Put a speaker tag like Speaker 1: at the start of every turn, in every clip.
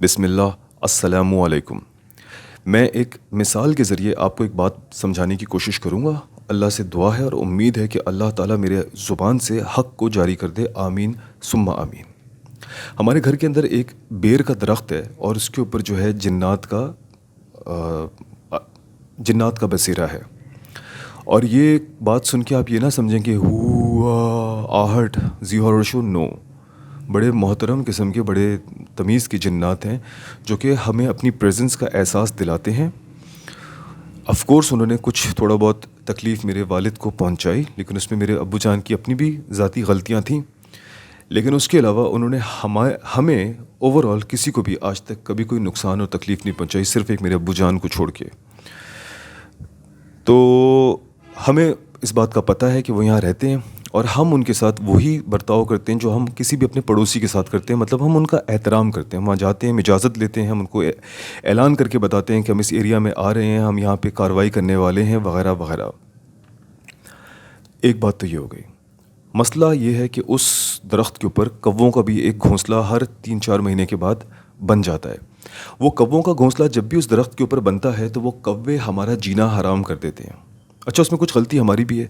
Speaker 1: بسم اللہ السلام علیکم۔ میں ایک مثال کے ذریعے آپ کو ایک بات سمجھانے کی کوشش کروں گا۔ اللہ سے دعا ہے اور امید ہے کہ اللہ تعالیٰ میرے زبان سے حق کو جاری کر دے، آمین ثم آمین۔ ہمارے گھر کے اندر ایک بیر کا درخت ہے اور اس کے اوپر جو ہے جنات کا بسیرا ہے۔ اور یہ بات سن کے آپ یہ نہ سمجھیں کہ آہٹ زی ہارر شو، نو، بڑے محترم قسم کے، بڑے تمیز کے جنات ہیں جو کہ ہمیں اپنی پریزنس کا احساس دلاتے ہیں۔ آف کورس انہوں نے کچھ تھوڑا بہت تکلیف میرے والد کو پہنچائی، لیکن اس میں میرے ابو جان کی اپنی بھی ذاتی غلطیاں تھیں، لیکن اس کے علاوہ انہوں نے ہمیں اوور آل کسی کو بھی آج تک کبھی کوئی نقصان اور تکلیف نہیں پہنچائی، صرف ایک میرے ابو جان کو چھوڑ کے۔ تو ہمیں اس بات کا پتہ ہے کہ وہ یہاں رہتے ہیں اور ہم ان کے ساتھ وہی برتاؤ کرتے ہیں جو ہم کسی بھی اپنے پڑوسی کے ساتھ کرتے ہیں، مطلب ہم ان کا احترام کرتے ہیں، وہاں جاتے ہیں، ہم اجازت لیتے ہیں، ہم ان کو اعلان کر کے بتاتے ہیں کہ ہم اس ایریا میں آ رہے ہیں، ہم یہاں پہ کارروائی کرنے والے ہیں، وغیرہ وغیرہ۔ ایک بات تو یہ ہو گئی۔ مسئلہ یہ ہے کہ اس درخت کے اوپر کووں کا بھی ایک گھونسلہ ہر 3-4 مہینے کے بعد بن جاتا ہے۔ وہ کووں کا گھونسلہ جب بھی اس درخت کے اوپر بنتا ہے تو وہ کوے ہمارا جینا حرام کر دیتے ہیں۔ اچھا، اس میں کچھ غلطی ہماری بھی ہے۔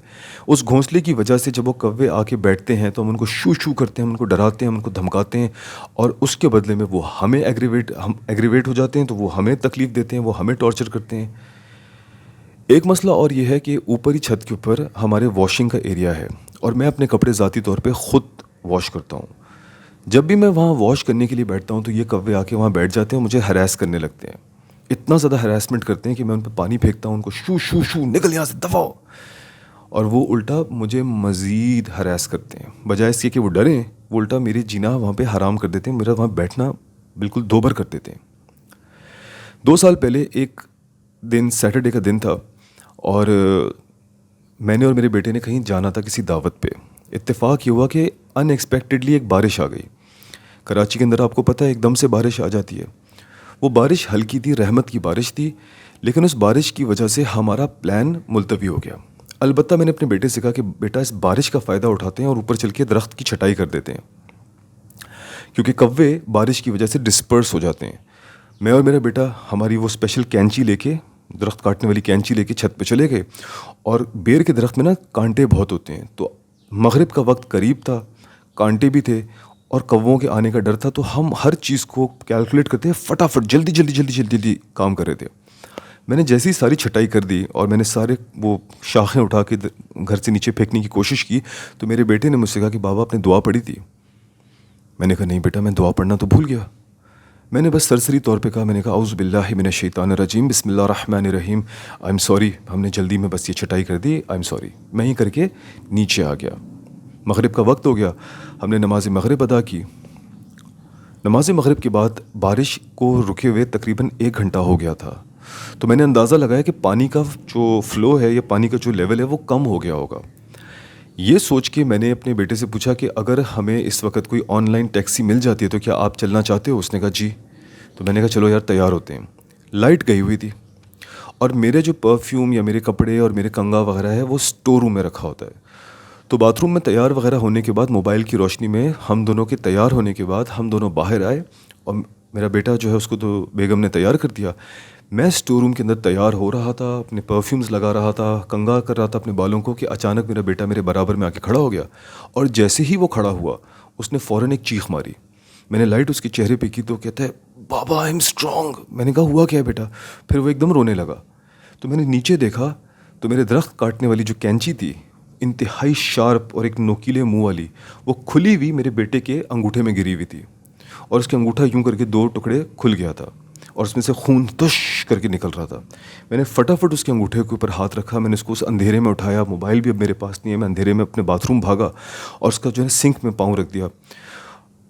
Speaker 1: اس گھونسلے کی وجہ سے جب وہ کوے آ کے بیٹھتے ہیں تو ہم ان کو شو شو کرتے ہیں، ہم ان کو ڈراتے ہیں، ہم ان کو دھمکاتے ہیں، اور اس کے بدلے میں وہ ہم ایگریویٹ ہو جاتے ہیں، تو وہ ہمیں تکلیف دیتے ہیں، وہ ہمیں ٹارچر کرتے ہیں۔ ایک مسئلہ اور یہ ہے کہ اوپری چھت کے اوپر ہمارے واشنگ کا ایریا ہے اور میں اپنے کپڑے ذاتی طور پہ خود واش کرتا ہوں۔ جب بھی میں وہاں واش کرنے کے لیے بیٹھتا ہوں تو یہ کوے آ کے وہاں بیٹھ جاتے ہیں اور مجھے ہراس کرنے لگتے ہیں۔ اتنا زیادہ ہراسمنٹ کرتے ہیں کہ میں ان پہ پانی پھینکتا ہوں، ان کو شو شو شو، نکل یہاں سے، دفعو، اور وہ الٹا مجھے مزید ہراس کرتے ہیں۔ بجائے اس کے کہ وہ ڈریں، وہ الٹا میری جینا وہاں پہ حرام کر دیتے ہیں، میرا وہاں بیٹھنا بالکل دوبر کر دیتے ہیں۔ 2 سال پہلے ایک دن سیٹرڈے کا دن تھا اور میں نے اور میرے بیٹے نے کہیں جانا تھا کسی دعوت پہ۔ اتفاق یہ ہوا کہ ان ایکسپیکٹڈلی ایک بارش آ گئی۔ کراچی کے اندر آپ کو پتہ ہے ایک دم سے بارش آ جاتی ہے۔ وہ بارش ہلکی تھی، رحمت کی بارش تھی، لیکن اس بارش کی وجہ سے ہمارا پلان ملتوی ہو گیا۔ البتہ میں نے اپنے بیٹے سے کہا کہ بیٹا اس بارش کا فائدہ اٹھاتے ہیں اور اوپر چل کے درخت کی چھٹائی کر دیتے ہیں، کیونکہ کوے بارش کی وجہ سے ڈسپرس ہو جاتے ہیں۔ میں اور میرا بیٹا ہماری وہ اسپیشل کینچی لے کے، درخت کاٹنے والی کینچی لے کے چھت پہ چلے گئے، اور بیر کے درخت میں نا کانٹے بہت ہوتے ہیں، تو مغرب کا وقت قریب تھا، کانٹے بھی تھے اور کووں کے آنے کا ڈر تھا، تو ہم ہر چیز کو کیلکولیٹ کرتے ہیں، فٹافٹ جلدی جلدی جلدی جلدی جلدی کام کر رہے تھے۔ میں نے جیسی ساری چھٹائی کر دی اور میں نے سارے وہ شاخیں اٹھا کے گھر سے نیچے پھینکنے کی کوشش کی، تو میرے بیٹے نے مجھ سے کہا کہ بابا آپ نے دعا پڑھی تھی؟ میں نے کہا نہیں بیٹا، میں دعا پڑھنا تو بھول گیا۔ میں نے بس سرسری طور پہ کہا، میں نے کہا اعوذ باللہ من الشیطان الرجیم، بسم اللہ الرحمن الرحیم، آئی ایم سوری، ہم نے جلدی میں بس یہ چھٹائی کر دی، آئی ایم سوری۔ میں ہی کر کے نیچے آ گیا۔ مغرب کا وقت ہو گیا، ہم نے نماز مغرب ادا کی۔ نماز مغرب کے بعد بارش کو رکے ہوئے تقریباً 1 گھنٹہ ہو گیا تھا، تو میں نے اندازہ لگایا کہ پانی کا جو فلو ہے یا پانی کا جو لیول ہے وہ کم ہو گیا ہوگا۔ یہ سوچ کے میں نے اپنے بیٹے سے پوچھا کہ اگر ہمیں اس وقت کوئی آن لائن ٹیکسی مل جاتی ہے تو کیا آپ چلنا چاہتے ہو؟ اس نے کہا جی۔ تو میں نے کہا چلو یار تیار ہوتے ہیں۔ لائٹ گئی ہوئی تھی اور میرے جو پرفیوم یا میرے کپڑے اور میرے کنگا وغیرہ ہے وہ اسٹور روم میں رکھا ہوتا ہے۔ تو باتھ روم میں تیار وغیرہ ہونے کے بعد موبائل کی روشنی میں ہم دونوں کے تیار ہونے کے بعد ہم دونوں باہر آئے، اور میرا بیٹا جو ہے اس کو تو بیگم نے تیار کر دیا۔ میں اسٹور روم کے اندر تیار ہو رہا تھا، اپنے پرفیومز لگا رہا تھا، کنگا کر رہا تھا اپنے بالوں کو، کہ اچانک میرا بیٹا میرے برابر میں آ کے کھڑا ہو گیا، اور جیسے ہی وہ کھڑا ہوا اس نے فوراً ایک چیخ ماری۔ میں نے لائٹ اس کے چہرے پہ کی تو کہتا ہے بابا آئی ایم اسٹرانگ۔ میں نے کہا ہوا کیا ہے بیٹا؟ پھر وہ ایک دم رونے لگا۔ تو میں نے نیچے دیکھا تو میرے درخت کاٹنے والی جو کینچی تھی، انتہائی شارپ اور ایک نوکیلے منہ والی، وہ کھلی ہوئی میرے بیٹے کے انگوٹھے میں گری ہوئی تھی، اور اس کے انگوٹھا یوں کر کے 2 ٹکڑے کھل گیا تھا اور اس میں سے خون تش کر کے نکل رہا تھا۔ میں نے فٹافٹ اس کے انگوٹھے کے اوپر ہاتھ رکھا، میں نے اس کو اس اندھیرے میں اٹھایا، موبائل بھی اب میرے پاس نہیں ہے، میں اندھیرے میں اپنے باتھ روم بھاگا اور اس کا جو ہے سنک میں پاؤں رکھ دیا۔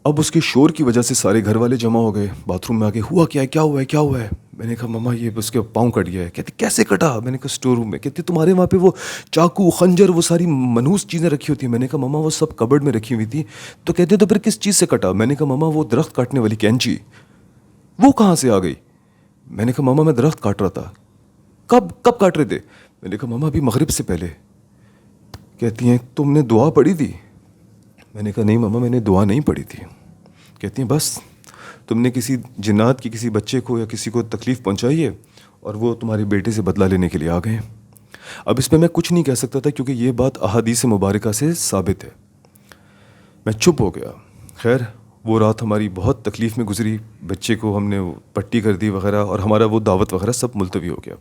Speaker 1: اب اس کے شور کی وجہ سے سارے گھر والے جمع ہو گئے باتھ روم میں آ کے، ہوا کیا ہے، کیا ہوا ہے، کیا ہوا ہے؟ میں نے کہا مما یہ اس کے پاؤں کٹ گیا ہے۔ کہتے کیسے کٹا؟ میں نے کہا اسٹور روم میں۔ کہتے تمہارے وہاں پہ وہ چاقو، خنجر، وہ ساری منحوس چیزیں رکھی ہوتی ہیں۔ میں نے کہا مما وہ سب کبرڈ میں رکھی ہوئی تھی۔ تو کہتے تو پھر کس چیز سے کٹا؟ میں نے کہا مما وہ درخت کاٹنے والی کینچی وہ کہاں سے آ گئی؟ میں نے کہا مما میں درخت کاٹ رہا تھا۔ کب کاٹ رہے تھے؟ میں نے کہا مما ابھی مغرب سے پہلے۔ کہتی ہیں تم نے دعا پڑھی تھی؟ میں نے کہا نہیں مما میں نے دعا نہیں پڑھی تھی۔ کہتی ہیں بس تم نے کسی جنات کی کسی بچے کو یا کسی کو تکلیف پہنچائی ہے اور وہ تمہارے بیٹے سے بدلہ لینے کے لیے آ گئے ہیں. اب اس پہ میں کچھ نہیں کہہ سکتا تھا کیونکہ یہ بات احادیث مبارکہ سے ثابت ہے. میں چپ ہو گیا. خیر وہ رات ہماری بہت تکلیف میں گزری. بچے کو ہم نے پٹی کر دی وغیرہ اور ہمارا وہ دعوت وغیرہ سب ملتوی ہو گیا.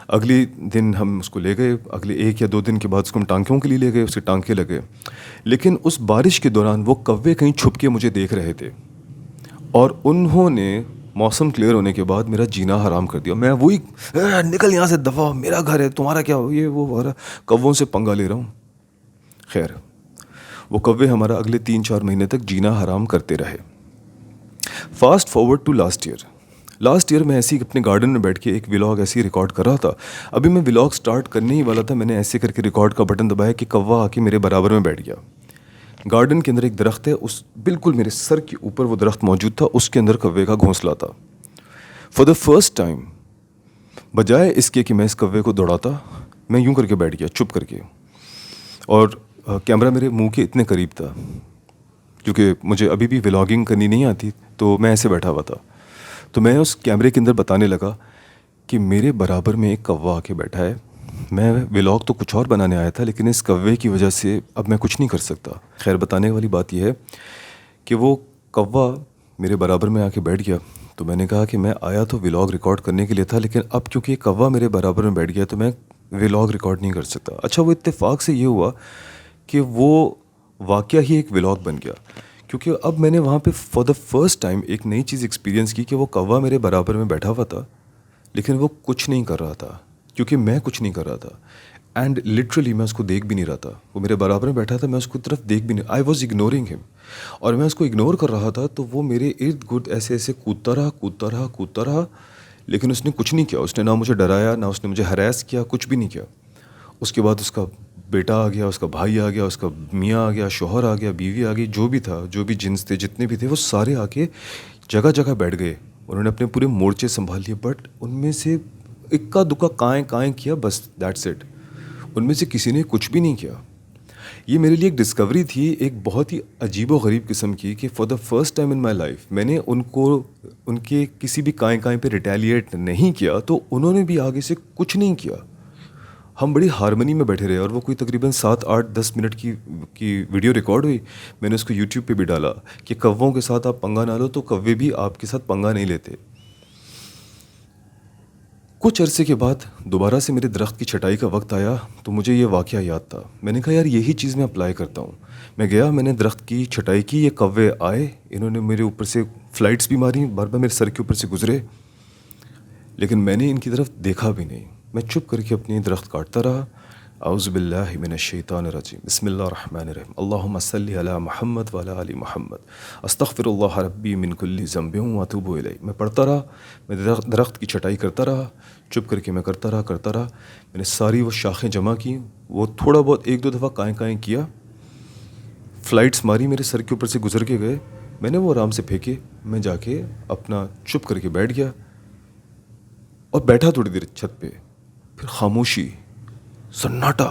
Speaker 1: اگلی دن ہم اس کو لے گئے. اگلے 1 یا 2 دن کے بعد اس کو ہم ٹانکوں کے لیے لے گئے. اس کے ٹانکے لگے. لیکن اس بارش کے دوران وہ کوے کہیں چھپ کے مجھے دیکھ رہے تھے اور انہوں نے موسم کلیئر ہونے کے بعد میرا جینا حرام کر دیا. میں وہی نکل یہاں سے دفعہ، میرا گھر ہے، تمہارا کیا یہ وہ وغیرہ کووں سے پنگا لے رہا ہوں. خیر وہ کوے ہمارا اگلے 3-4 مہینے تک جینا حرام کرتے رہے. Fast forward to last year میں ایسے ہی اپنے گارڈن میں بیٹھ کے ایک ولاگ ایسے ہی ریکارڈ کر رہا تھا. ابھی میں ولاگ سٹارٹ کرنے ہی والا تھا، میں نے ایسے کر کے ریکارڈ کا بٹن دبایا کہ کوا آ کے میرے برابر میں بیٹھ گیا. گارڈن کے اندر ایک درخت ہے، اس بالکل میرے سر کے اوپر وہ درخت موجود تھا. اس کے اندر کوے کا گھونسلہ تھا. فار دا فرسٹ ٹائم بجائے اس کے کہ میں اس کوے کو دوڑاتا، میں یوں کر کے بیٹھ گیا چپ کر کے. اور کیمرہ میرے منہ کے اتنے قریب تھا کیونکہ مجھے ابھی بھی ولاگنگ کرنی نہیں آتی، تو میں ایسے بیٹھا ہوا تھا. تو میں اس کیمرے کے اندر بتانے لگا کہ میرے برابر میں ایک کوا آ کے بیٹھا ہے. میں ولاگ تو کچھ اور بنانے آیا تھا لیکن اس کوے کی وجہ سے اب میں کچھ نہیں کر سکتا. خیر بتانے والی بات یہ ہے کہ وہ کوا میرے برابر میں آ کے بیٹھ گیا. تو میں نے کہا کہ میں آیا تو ولاگ ریکارڈ کرنے کے لیے تھا، لیکن اب کیونکہ کوا میرے برابر میں بیٹھ گیا تو میں ولاگ ریکارڈ نہیں کر سکتا. اچھا وہ اتفاق سے یہ ہوا کہ وہ واقعہ ہی ایک ولاگ بن گیا کیونکہ اب میں نے وہاں پہ فار دا فرسٹ ٹائم ایک نئی چیز ایکسپیرینس کی کہ وہ کوا میرے برابر میں بیٹھا ہوا تھا لیکن وہ کچھ نہیں کر رہا تھا کیونکہ میں کچھ نہیں کر رہا تھا. اینڈ لٹرلی میں اس کو دیکھ بھی نہیں رہا تھا. وہ میرے برابر میں بیٹھا تھا، میں اس کو طرف دیکھ بھی نہیں. آئی واز اگنورنگ ہم. اور میں اس کو اگنور کر رہا تھا تو وہ میرے ارد گرد ایسے ایسے کودتا رہا لیکن اس نے کچھ نہیں کیا. اس نے نہ مجھے ڈرایا، نہ اس نے مجھے ہراس کیا، کچھ بھی نہیں کیا. اس کے بعد اس کا بیٹا آ گیا، اس کا بھائی آ گیا، اس کا میاں آ گیا، شوہر آ گیا، بیوی آ گئی، جو بھی تھا، جو بھی جنس تھے، جتنے بھی تھے، وہ سارے آ کے جگہ جگہ بیٹھ گئے. انہوں نے اپنے پورے مورچے سنبھال لیے بٹ ان میں سے اکا دکا کائیں کیا، بس دیٹس اٹ. ان میں سے کسی نے کچھ بھی نہیں کیا. یہ میرے لیے ایک ڈسکوری تھی، ایک بہت ہی عجیب و غریب قسم کی کہ for the first time in my life میں نے ان کے کسی بھی کائیں پہ ریٹیلیٹ نہیں کیا تو انہوں نے بھی آگے سے کچھ نہیں کیا. ہم بڑی ہارمنی میں بیٹھے رہے اور وہ کوئی تقریباً 7-8-10 منٹ کی ویڈیو ریکارڈ ہوئی. میں نے اس کو یوٹیوب پہ بھی ڈالا کہ کووں کے ساتھ آپ پنگا نہ لو تو کوے بھی آپ کے ساتھ پنگا نہیں لیتے. کچھ عرصے کے بعد دوبارہ سے میرے درخت کی چھٹائی کا وقت آیا تو مجھے یہ واقعہ یاد تھا. میں نے کہا یار یہی چیز میں اپلائی کرتا ہوں. میں گیا، میں نے درخت کی چھٹائی کی. یہ کوے آئے، انہوں نے میرے اوپر سے فلائٹس بھی ماری، بار بار میرے سر کے اوپر سے گزرے لیکن میں نے ان کی طرف دیکھا بھی نہیں. میں چپ کر کے اپنی درخت کاٹتا رہا. اعوذ باللہ من الشیطان الرجیم، بسم اللہ الرحمن الرحیم، اللہم صلی علی محمد وعلی آل محمد، استغفر اللہ ربی من کل ذنب واتوب الیہ. میں پڑھتا رہا، میں درخت کی چھٹائی کرتا رہا، چپ کر کے میں کرتا رہا. میں نے ساری وہ شاخیں جمع کی. وہ تھوڑا بہت 1-2 دفعہ کائیں کیا، فلائٹس ماری، میرے سر کے اوپر سے گزر کے گئے. میں نے وہ آرام سے پھینکے. میں جا کے اپنا چپ کر کے بیٹھ گیا اور بیٹھا تھوڑی دیر چھت پہ. پھر خاموشی، سناٹا.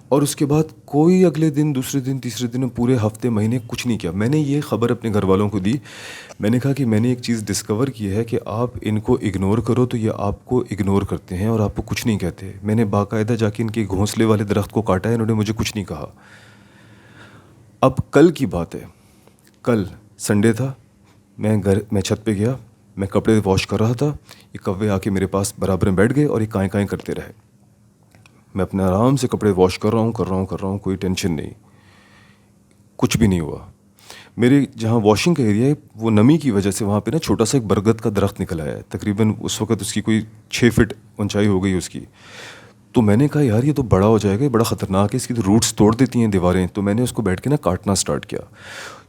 Speaker 1: اور اس کے بعد کوئی اگلے دن، دوسرے دن، تیسرے دن، پورے ہفتے، مہینے کچھ نہیں کیا. میں نے یہ خبر اپنے گھر والوں کو دی. میں نے کہا کہ میں نے ایک چیز ڈسکور کی ہے کہ آپ ان کو اگنور کرو تو یہ آپ کو اگنور کرتے ہیں اور آپ کو کچھ نہیں کہتے. میں نے باقاعدہ جا کے ان کے گھونسلے والے درخت کو کاٹا ہے، انہوں نے مجھے کچھ نہیں کہا. اب کل کی بات ہے، کل سنڈے تھا، میں چھت پہ گیا، میں کپڑے واش کر رہا تھا. یہ کوے آ کے میرے پاس برابر میں بیٹھ گئے اور یہ کائیں کرتے رہے. میں اپنے آرام سے کپڑے واش کر رہا ہوں، کوئی ٹینشن نہیں، کچھ بھی نہیں ہوا. میرے جہاں واشنگ کا ایریا ہے وہ نمی کی وجہ سے وہاں پہ نا چھوٹا سا ایک برگد کا درخت نکل آیا ہے. تقریباً اس وقت اس کی کوئی 6 فٹ اونچائی ہو گئی اس کی. تو میں نے کہا یار یہ تو بڑا ہو جائے گا، یہ بڑا خطرناک ہے، اس کی تو روٹس توڑ دیتی ہیں دیواریں. تو میں نے اس کو بیٹھ کے نا کاٹنا سٹارٹ کیا.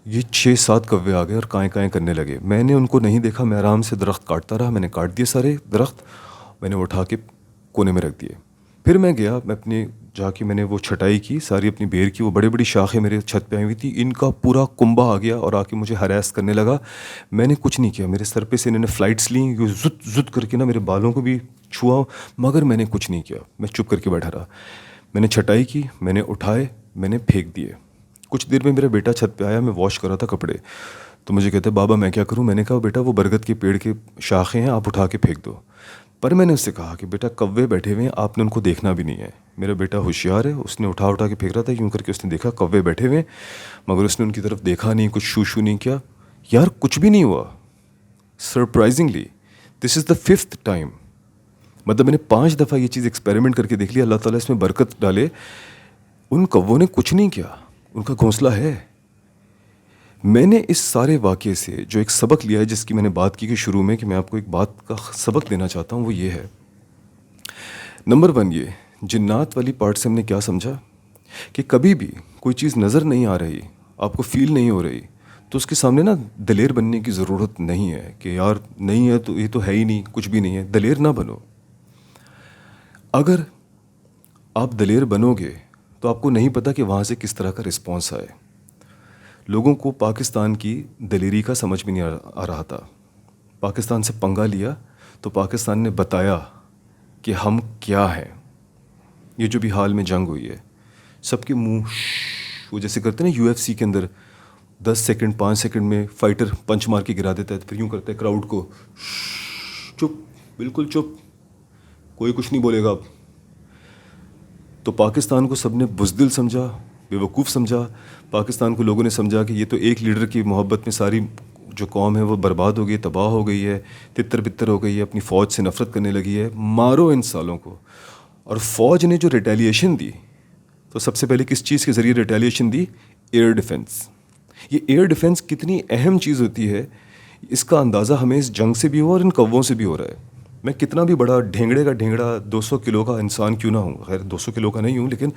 Speaker 1: یہ 6-7 کوے آ گئے اور کائیں کرنے لگے. میں نے ان کو نہیں دیکھا، میں آرام سے درخت کاٹتا رہا. میں نے کاٹ دیے سارے درخت، میں نے اٹھا کے کونے میں رکھ دیے. پھر میں گیا، میں اپنے جا کے میں نے وہ چھٹائی کی ساری اپنی بیر کی. وہ بڑی شاخیں میرے چھت پہ آئی ہوئی تھی، ان کا پورا کنبہ آ گیا اور آ کے مجھے ہراس کرنے لگا. میں نے کچھ نہیں کیا، میرے سر پہ سے انہوں نے فلائٹس لیں، یہ زد کر کے نا میرے بالوں کو بھی چھوا، مگر میں نے کچھ نہیں کیا. میں چپ کر کے بیٹھا رہا. میں نے چھٹائی کی، میں نے اٹھائے، میں نے پھینک دیے. کچھ دیر میں میرا بیٹا چھت پہ آیا، میں واش کر رہا تھا کپڑے. تو مجھے کہتے بابا میں کیا کروں؟ میں نے کہا بیٹا وہ برگد کے پیڑ کے شاخیں ہیں، آپ اٹھا کے پھینک دو. پر میں نے اس سے کہا کہ بیٹا کوے بیٹھے ہوئے ہیں، آپ نے ان کو دیکھنا بھی نہیں ہے. میرا بیٹا ہوشیار ہے، اس نے اٹھا کے پھینک رہا تھا، یوں کر کے اس نے دیکھا کوے بیٹھے ہوئے ہیں، مگر اس نے ان کی طرف دیکھا نہیں، کچھ شو نہیں کیا. یار کچھ بھی نہیں ہوا. سرپرائزنگلی دس از دا 5th ٹائم. مطلب میں نے 5 دفعہ یہ چیز ایکسپیریمنٹ کر کے دیکھ لی. اللہ تعالیٰ اس میں برکت ڈالے. ان کووں نے کچھ نہیں کیا، ان کا گھونسلہ ہے. میں نے اس سارے واقعے سے جو ایک سبق لیا ہے، جس کی میں نے بات کی کہ شروع میں کہ میں آپ کو ایک بات کا سبق دینا چاہتا ہوں، وہ یہ ہے. نمبر 1 یہ جنات والی پارٹ سے ہم نے کیا سمجھا کہ کبھی بھی کوئی چیز نظر نہیں آ رہی، آپ کو فیل نہیں ہو رہی، تو اس کے سامنے نا دلیر بننے کی ضرورت نہیں ہے کہ یار نہیں ہے تو یہ تو ہے ہی نہیں، کچھ بھی نہیں ہے. دلیر نہ بنو. اگر آپ دلیر بنو گے تو آپ کو نہیں پتہ کہ وہاں سے کس طرح کا رسپانس آئے. لوگوں کو پاکستان کی دلیری کا سمجھ بھی نہیں آ رہا تھا. پاکستان سے پنگا لیا تو پاکستان نے بتایا کہ ہم کیا ہیں. یہ جو بھی حال میں جنگ ہوئی ہے، سب کے منہ وہ جیسے کرتے ہیں نا UFC کے اندر 10 سیکنڈ 5 سیکنڈ میں فائٹر پنچ مار کے گرا دیتا ہے، پھر یوں کرتا ہے کراؤڈ کو چپ، بالکل چپ، کوئی کچھ نہیں بولے گا اب. تو پاکستان کو سب نے بزدل سمجھا، بے وقوف سمجھا. پاکستان کو لوگوں نے سمجھا کہ یہ تو ایک لیڈر کی محبت میں ساری جو قوم ہے وہ برباد ہو گئی، تباہ ہو گئی ہے، تتر بتر ہو گئی ہے، اپنی فوج سے نفرت کرنے لگی ہے. مارو ان سالوں کو. اور فوج نے جو ریٹیلیشن دی تو سب سے پہلے کس چیز کے ذریعے ریٹیلیشن دی؟ Air defence. یہ ایئر ڈیفنس کتنی اہم چیز ہوتی ہے، اس کا اندازہ ہمیں اس جنگ سے بھی ہوا اور ان کووں سے بھی ہو رہا ہے. میں کتنا بھی بڑا ڈھینگڑے کا ڈھینگڑا 200 کلو کا انسان کیوں نہ ہوں، خیر 200 کلو کا نہیں ہوں، لیکن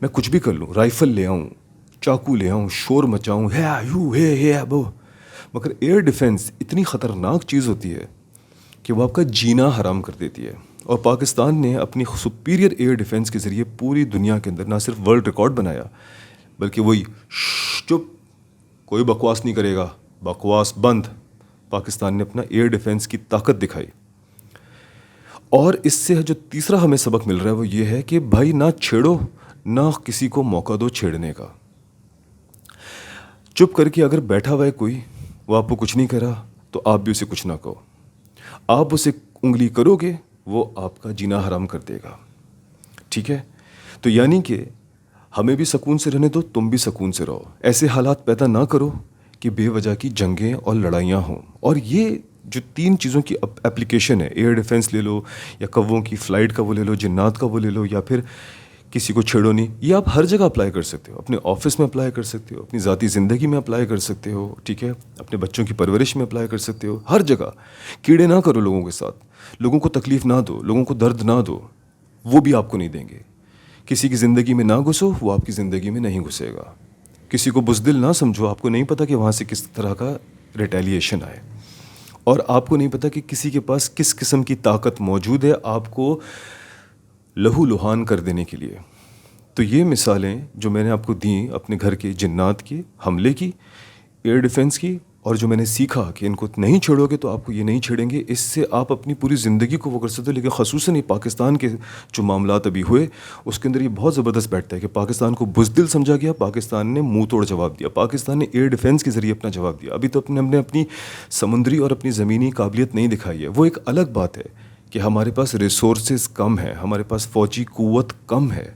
Speaker 1: میں کچھ بھی کر لوں، رائفل لے آؤں، چاقو لے آؤں، شور مچاؤں، مگر ایئر ڈیفنس اتنی خطرناک چیز ہوتی ہے کہ وہ آپ کا جینا حرام کر دیتی ہے. اور پاکستان نے اپنی سپیریئر ایئر ڈیفنس کے ذریعے پوری دنیا کے اندر نہ صرف ورلڈ ریکارڈ بنایا، بلکہ وہی چپ، کوئی بکواس نہیں کرے گا، بکواس بند. پاکستان نے اپنا ایئر ڈیفنس کی طاقت دکھائی. اور اس سے جو تیسرا ہمیں سبق مل رہا ہے وہ یہ ہے کہ بھائی نہ چھیڑو، نہ کسی کو موقع دو چھیڑنے کا. چپ کر کے اگر بیٹھا ہوا ہے کوئی، وہ آپ کو کچھ نہیں کہہ رہا، تو آپ بھی اسے کچھ نہ کہو. آپ اسے انگلی کرو گے، وہ آپ کا جینا حرام کر دے گا. ٹھیک ہے؟ تو یعنی کہ ہمیں بھی سکون سے رہنے دو، تم بھی سکون سے رہو. ایسے حالات پیدا نہ کرو کہ بے وجہ کی جنگیں اور لڑائیاں ہوں. اور یہ جو 3 چیزوں کی اپلیکیشن ہے، ایئر ڈیفنس لے لو، یا کووں کی فلائٹ کا وہ لے لو، جنات کا وہ لے لو، یا پھر کسی کو چھیڑو نہیں، یہ آپ ہر جگہ اپلائی کر سکتے ہو. اپنے آفس میں اپلائی کر سکتے ہو، اپنی ذاتی زندگی میں اپلائی کر سکتے ہو. ٹھیک ہے؟ اپنے بچوں کی پرورش میں اپلائی کر سکتے ہو. ہر جگہ کیڑے نہ کرو لوگوں کے ساتھ، لوگوں کو تکلیف نہ دو، لوگوں کو درد نہ دو، وہ بھی آپ کو نہیں دیں گے. کسی کی زندگی میں نہ گھسو، وہ آپ کی زندگی میں نہیں گھسے گا. کسی کو بزدل نہ سمجھو، آپ کو نہیں پتہ کہ وہاں سے کس طرح کا ریٹیلیشن آئے. اور آپ کو نہیں پتہ کہ کسی کے پاس کس قسم کی طاقت موجود ہے آپ کو لہو لہان کر دینے کے لیے. تو یہ مثالیں جو میں نے آپ کو دیں اپنے گھر کے جنات کے حملے کی، ایئر ڈیفنس کی، اور جو میں نے سیکھا کہ ان کو نہیں چھیڑو گے تو آپ کو یہ نہیں چھیڑیں گے، اس سے آپ اپنی پوری زندگی کو وہ کر سکتے ہو. لیکن خصوصاً یہ پاکستان کے جو معاملات ابھی ہوئے، اس کے اندر یہ بہت زبردست بیٹھتا ہے کہ پاکستان کو بزدل سمجھا گیا، پاکستان نے منہ توڑ جواب دیا، پاکستان نے ایئر ڈیفنس کے ذریعے اپنا جواب دیا. ابھی تو ہم نے اپنی سمندری اور اپنی زمینی قابلیت نہیں دکھائی ہے. وہ ایک الگ بات ہے کہ ہمارے پاس ریسورسز کم ہیں، ہمارے پاس فوجی قوت کم ہے،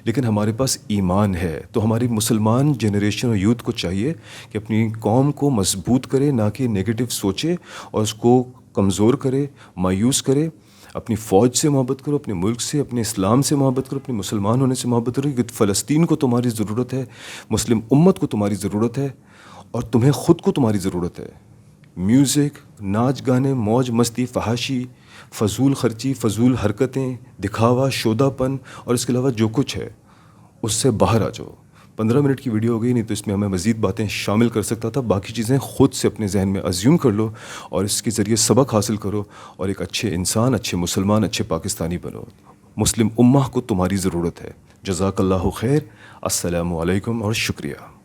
Speaker 1: لیکن ہمارے پاس ایمان ہے. تو ہماری مسلمان جنریشن اور یوتھ کو چاہیے کہ اپنی قوم کو مضبوط کرے، نہ کہ نیگیٹو سوچے اور اس کو کمزور کرے، مایوس کرے. اپنی فوج سے محبت کرو، اپنے ملک سے، اپنے اسلام سے محبت کرو، اپنے مسلمان ہونے سے محبت کرو. کیونکہ فلسطین کو تمہاری ضرورت ہے، مسلم امت کو تمہاری ضرورت ہے، اور تمہیں خود کو تمہاری ضرورت ہے. میوزک، ناچ گانے، موج مستی، فحاشی، فضول خرچی، فضول حرکتیں، دکھاوا، شودہ پن، اور اس کے علاوہ جو کچھ ہے اس سے باہر آ جاؤ. 15 منٹ کی ویڈیو ہو گئی، نہیں تو اس میں ہمیں مزید باتیں شامل کر سکتا تھا. باقی چیزیں خود سے اپنے ذہن میں ازیوم کر لو اور اس کے ذریعے سبق حاصل کرو اور ایک اچھے انسان، اچھے مسلمان، اچھے پاکستانی بنو. مسلم امہ کو تمہاری ضرورت ہے. جزاک اللہ خیر. السلام علیکم اور شکریہ.